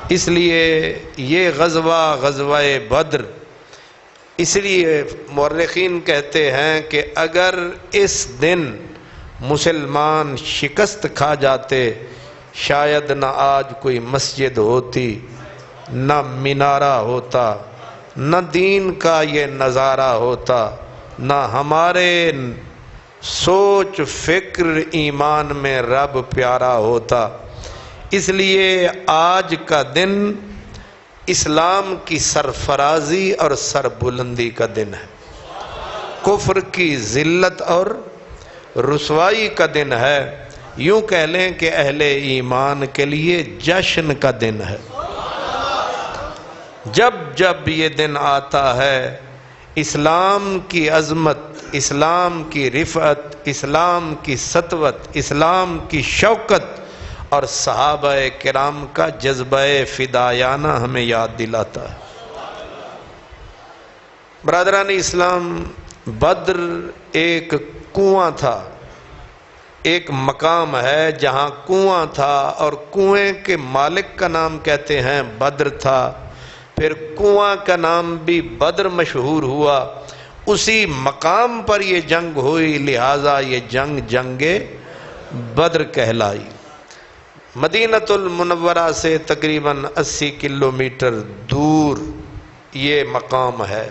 اس لیے یہ غزوہ بدر، اس لیے مورخین کہتے ہیں کہ اگر اس دن مسلمان شکست کھا جاتے شاید نہ آج کوئی مسجد ہوتی، نہ مینارہ ہوتا، نہ دین کا یہ نظارہ ہوتا، نہ ہمارے سوچ فکر ایمان میں رب پیارا ہوتا۔ اس لیے آج کا دن اسلام کی سرفرازی اور سربلندی کا دن ہے، کفر کی ذلت اور رسوائی کا دن ہے، یوں کہہ لیں کہ اہل ایمان کے لیے جشن کا دن ہے۔ جب جب یہ دن آتا ہے اسلام کی عظمت، اسلام کی رفعت، اسلام کی سطوت، اسلام کی شوکت اور صحابہ کرام کا جذبہ فدایانہ ہمیں یاد دلاتا ہے۔ برادران اسلام، بدر ایک کنواں تھا، ایک مقام ہے جہاں کنواں تھا اور کنویں کے مالک کا نام کہتے ہیں بدر تھا، پھر کنواں کا نام بھی بدر مشہور ہوا، اسی مقام پر یہ جنگ ہوئی، لہٰذا یہ جنگ بدر کہلائی۔ مدینہ المنورہ سے تقریباً 80 کلومیٹر دور یہ مقام ہے،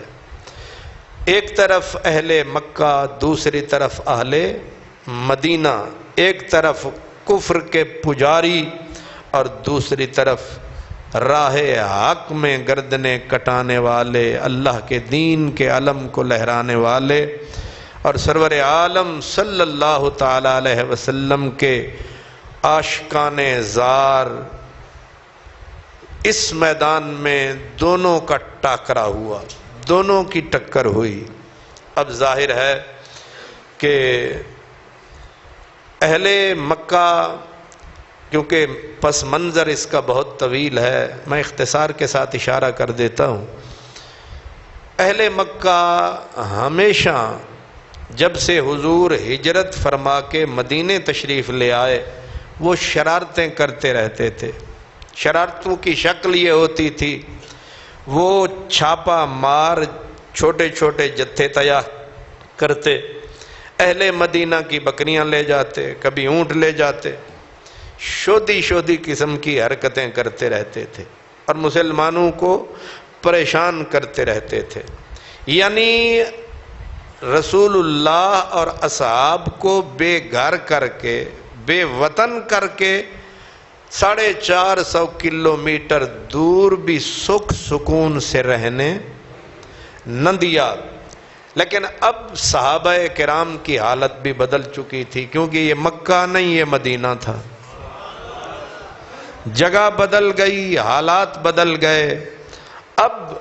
ایک طرف اہل مکہ، دوسری طرف اہل مدینہ، ایک طرف کفر کے پجاری اور دوسری طرف راہ حق میں گردنیں کٹانے والے، اللہ کے دین کے علم کو لہرانے والے اور سرور عالم صلی اللہ تعالی علیہ وسلم کے عاشقان زار۔ اس میدان میں دونوں کا ٹاکرا ہوا، دونوں کی ٹکر ہوئی۔ اب ظاہر ہے کہ اہل مکہ، کیونکہ پس منظر اس کا بہت طویل ہے، میں اختصار کے ساتھ اشارہ کر دیتا ہوں۔ اہل مکہ ہمیشہ جب سے حضور ہجرت فرما کے مدینے تشریف لے آئے وہ شرارتیں کرتے رہتے تھے۔ شرارتوں کی شکل یہ ہوتی تھی، وہ چھاپا مار چھوٹے چھوٹے جتھے تیار کرتے، اہل مدینہ کی بکریاں لے جاتے، کبھی اونٹ لے جاتے، شودی قسم کی حرکتیں کرتے رہتے تھے اور مسلمانوں کو پریشان کرتے رہتے تھے۔ یعنی رسول اللہ اور اصحاب کو بے گھر کر کے، بے وطن کر کے 450 کلومیٹر دور بھی سکھ سکون سے رہنے نہ دیا۔ لیکن اب صحابہ کرام کی حالت بھی بدل چکی تھی، کیونکہ یہ مکہ نہیں، یہ مدینہ تھا، جگہ بدل گئی، حالات بدل گئے۔ اب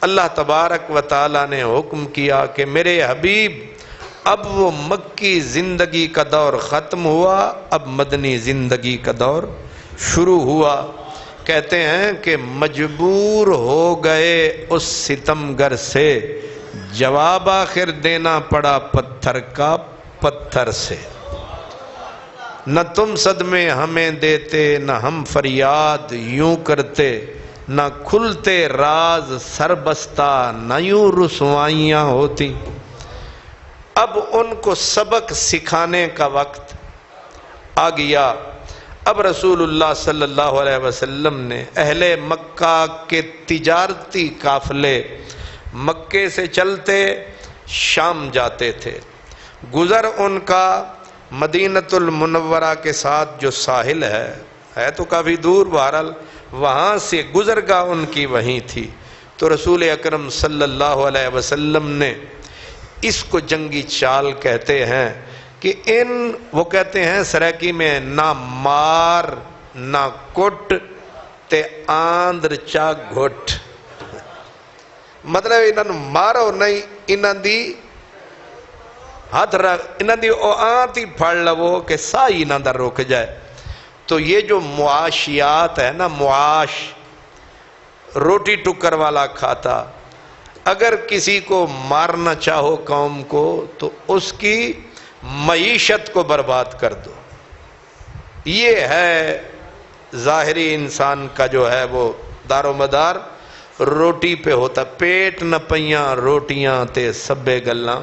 اللہ تبارک و تعالی نے حکم کیا کہ میرے حبیب اب وہ مکی زندگی کا دور ختم ہوا، اب مدنی زندگی کا دور شروع ہوا۔ کہتے ہیں کہ مجبور ہو گئے اس ستمگر سے، جواب آخر دینا پڑا پتھر کا پتھر سے۔ نہ تم صدمے ہمیں دیتے، نہ ہم فریاد یوں کرتے، نہ کھلتے راز سربستہ، نہ یوں رسوائیاں ہوتی۔ اب ان کو سبق سکھانے کا وقت آ گیا۔ اب رسول اللہ صلی اللہ علیہ وسلم نے اہل مکہ کے تجارتی قافلے مکے سے چلتے شام جاتے تھے، گزر ان کا مدینہ المنورہ کے ساتھ جو ساحل ہے تو کافی دور، بہرحال وہاں سے گزرگاہ ان کی وہیں تھی۔ تو رسول اکرم صلی اللہ علیہ وسلم نے اس کو جنگی چال کہتے ہیں کہ وہ کہتے ہیں سریکی میں نہ مار نہ کٹ تے آندر چا گھٹ، مطلب انہوں مارو نہیں، انہوں دی ہاتھ رکھ، انہوں دی او آنت ہی پھڑ لو کہ سائی نہ در رک جائے۔ تو یہ جو معاشیات ہے نا، معاش روٹی ٹکر والا کھاتا، اگر کسی کو مارنا چاہو قوم کو تو اس کی معیشت کو برباد کر دو۔ یہ ہے ظاہری انسان کا جو ہے وہ دار و مدار روٹی پہ ہوتا، پیٹ نہ پئیاں روٹیاں تے سبے گلاں،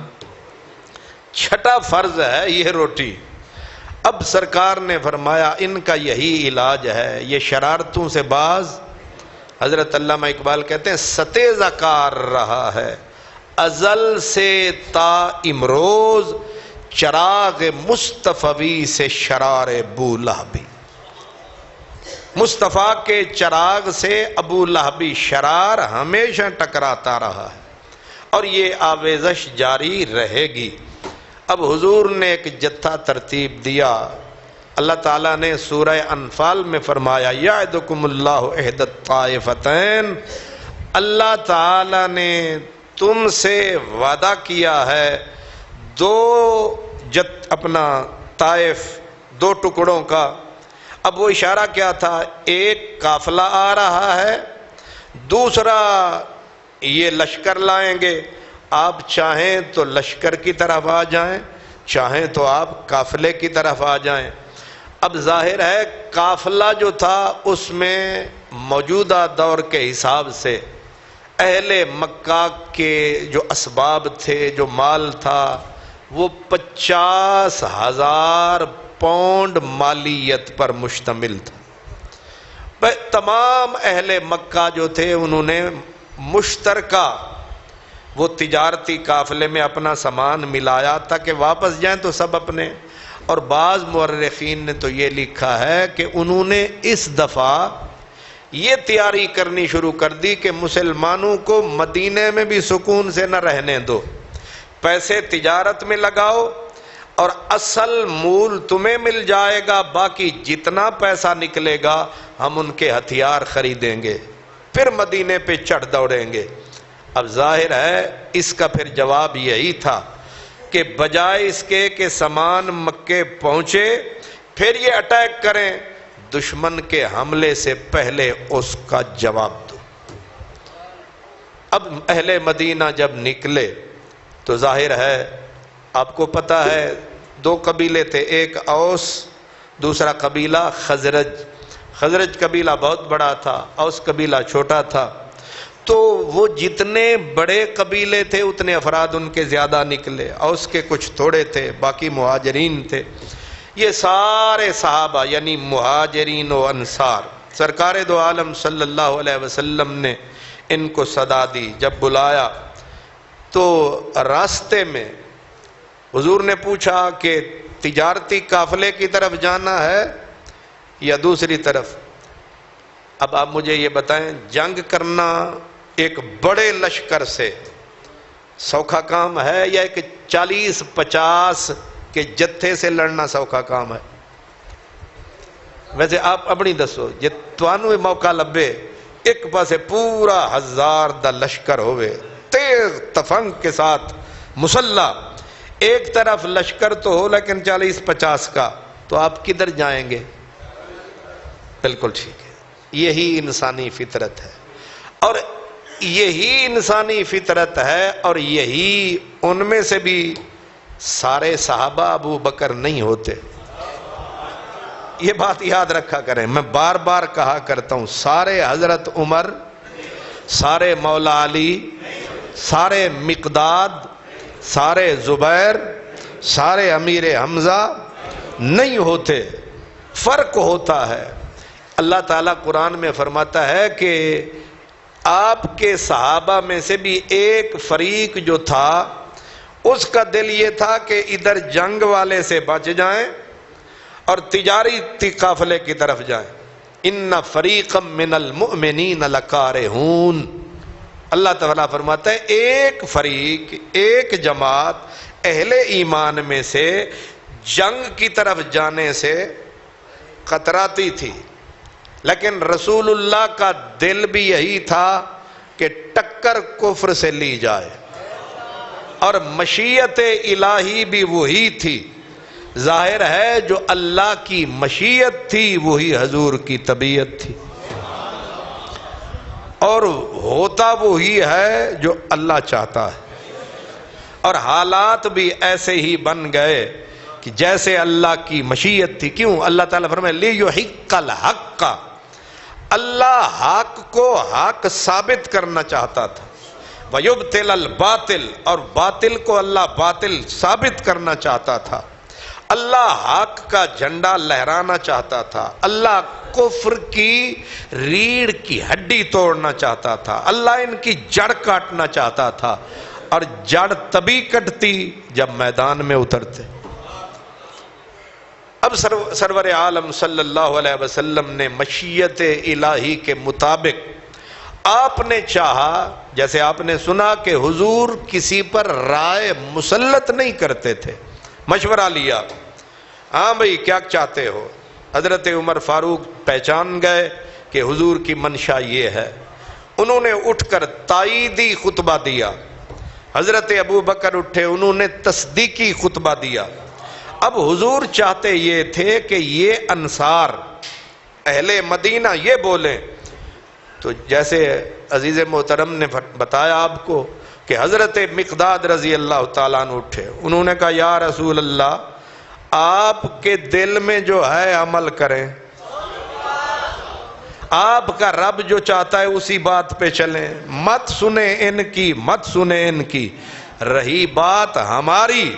چھٹا فرض ہے یہ روٹی۔ اب سرکار نے فرمایا ان کا یہی علاج ہے، یہ شرارتوں سے باز، حضرت علامہ اقبال کہتے ہیں ستیزہ کار رہا ہے ازل سے تا امروز، چراغ مصطفی سے شرار ابو لہبی۔ مصطفیٰ کے چراغ سے ابو لہبی شرار ہمیشہ ٹکراتا رہا ہے اور یہ آویزش جاری رہے گی۔ اب حضور نے ایک جتھا ترتیب دیا، اللہ تعالیٰ نے سورہ انفال میں فرمایا یعدکم اللہ احدی الطائفتین، اللہ تعالیٰ نے تم سے وعدہ کیا ہے دو اپنا طائف، دو ٹکڑوں کا۔ اب وہ اشارہ کیا تھا؟ ایک قافلہ آ رہا ہے، دوسرا یہ لشکر لائیں گے، آپ چاہیں تو لشکر کی طرف آ جائیں، چاہیں تو آپ قافلے کی طرف آ جائیں۔ اب ظاہر ہے قافلہ جو تھا اس میں موجودہ دور کے حساب سے اہل مکہ کے جو اسباب تھے، جو مال تھا، وہ 50,000 پاؤنڈ مالیت پر مشتمل تھا۔ تمام اہل مکہ جو تھے انہوں نے مشترکہ وہ تجارتی قافلے میں اپنا سامان ملایا تاکہ واپس جائیں تو سب اپنے۔ اور بعض مورخین نے تو یہ لکھا ہے کہ انہوں نے اس دفعہ یہ تیاری کرنی شروع کر دی کہ مسلمانوں کو مدینے میں بھی سکون سے نہ رہنے دو، پیسے تجارت میں لگاؤ اور اصل مول تمہیں مل جائے گا، باقی جتنا پیسہ نکلے گا ہم ان کے ہتھیار خریدیں گے، پھر مدینے پہ چڑھ دوڑیں گے۔ اب ظاہر ہے اس کا پھر جواب یہی تھا کہ بجائے اس کے کہ سامان مکے پہنچے پھر یہ اٹیک کریں، دشمن کے حملے سے پہلے اس کا جواب دو۔ اب اہل مدینہ جب نکلے تو ظاہر ہے آپ کو پتہ ہے دو قبیلے تھے، ایک اوس، دوسرا قبیلہ خزرج۔ خزرج قبیلہ بہت بڑا تھا، اوس قبیلہ چھوٹا تھا، تو وہ جتنے بڑے قبیلے تھے اتنے افراد ان کے زیادہ نکلے، اوس کے کچھ تھوڑے تھے، باقی مہاجرین تھے۔ یہ سارے صحابہ یعنی مہاجرین و انصار، سرکار دو عالم صلی اللہ علیہ وسلم نے ان کو صدا دی۔ جب بلایا تو راستے میں حضور نے پوچھا کہ تجارتی قافلے کی طرف جانا ہے یا دوسری طرف؟ اب آپ مجھے یہ بتائیں، جنگ کرنا ایک بڑے لشکر سے سوکھا کام ہے یا ایک 40-50 کے جتھے سے لڑنا سوکھا کام ہے؟ ویسے آپ اپنی دسو، جے توانو موقع لبے ایک پاسے پورا 1000 دا لشکر ہوئے تیز تفنگ کے ساتھ مسلح، ایک طرف لشکر تو ہو لیکن 40-50 کا، تو آپ کدھر جائیں گے؟ بالکل ٹھیک ہے، یہی انسانی فطرت ہے، اور یہی انسانی فطرت ہے، اور یہی ان میں سے بھی سارے صحابہ ابو بکر نہیں ہوتے۔ یہ بات یاد رکھا کریں، میں بار بار کہا کرتا ہوں، سارے حضرت عمر، سارے مولا علی، سارے مقداد، سارے زبیر، سارے امیر حمزہ نہیں ہوتے، فرق ہوتا ہے۔ اللہ تعالیٰ قرآن میں فرماتا ہے کہ آپ کے صحابہ میں سے بھی ایک فریق جو تھا اس کا دل یہ تھا کہ ادھر جنگ والے سے بچ جائیں اور تجارتی قافلے کی طرف جائیں۔ ان فریقا من المؤمنین لکارہون، اللہ تعالیٰ فرماتا ہے ایک فریق، ایک جماعت اہل ایمان میں سے جنگ کی طرف جانے سے قطراتی تھی، لیکن رسول اللہ کا دل بھی یہی تھا کہ ٹکر کفر سے لی جائے، اور مشیت الہی بھی وہی تھی۔ ظاہر ہے جو اللہ کی مشیت تھی وہی حضور کی طبیعت تھی، اور ہوتا وہی ہے جو اللہ چاہتا ہے، اور حالات بھی ایسے ہی بن گئے کہ جیسے اللہ کی مشیت تھی۔ کیوں؟ اللہ تعالیٰ فرمائے لِيُحِقَّ الْحَقَّ حقا، اللہ حق کو حق ثابت کرنا چاہتا تھا، وَيُبْتِلَ الْبَاطِلَ، اور باطل کو اللہ باطل ثابت کرنا چاہتا تھا، اللہ حق کا جھنڈا لہرانا چاہتا تھا، اللہ کفر کی ریڑھ کی ہڈی توڑنا چاہتا تھا، اللہ ان کی جڑ کاٹنا چاہتا تھا، اور جڑ تبھی کٹتی جب میدان میں اترتے۔ اب سرور عالم صلی اللہ علیہ وسلم نے مشیت الہی کے مطابق آپ نے چاہا، جیسے آپ نے سنا کہ حضور کسی پر رائے مسلط نہیں کرتے تھے، مشورہ لیا، ہاں بھئی کیا چاہتے ہو؟ حضرت عمر فاروق پہچان گئے کہ حضور کی منشا یہ ہے، انہوں نے اٹھ کر تائیدی خطبہ دیا، حضرت ابو بکر اٹھے، انہوں نے تصدیقی خطبہ دیا۔ اب حضور چاہتے یہ تھے کہ یہ انصار اہل مدینہ یہ بولیں، تو جیسے عزیز محترم نے بتایا آپ کو کہ حضرت مقداد رضی اللہ تعالیٰ عنہ اٹھے، انہوں نے کہا یا رسول اللہ آپ کے دل میں جو ہے عمل کریں، آپ کا رب جو چاہتا ہے اسی بات پہ چلیں، مت سنیں ان کی، مت سنیں ان کی، رہی بات ہماری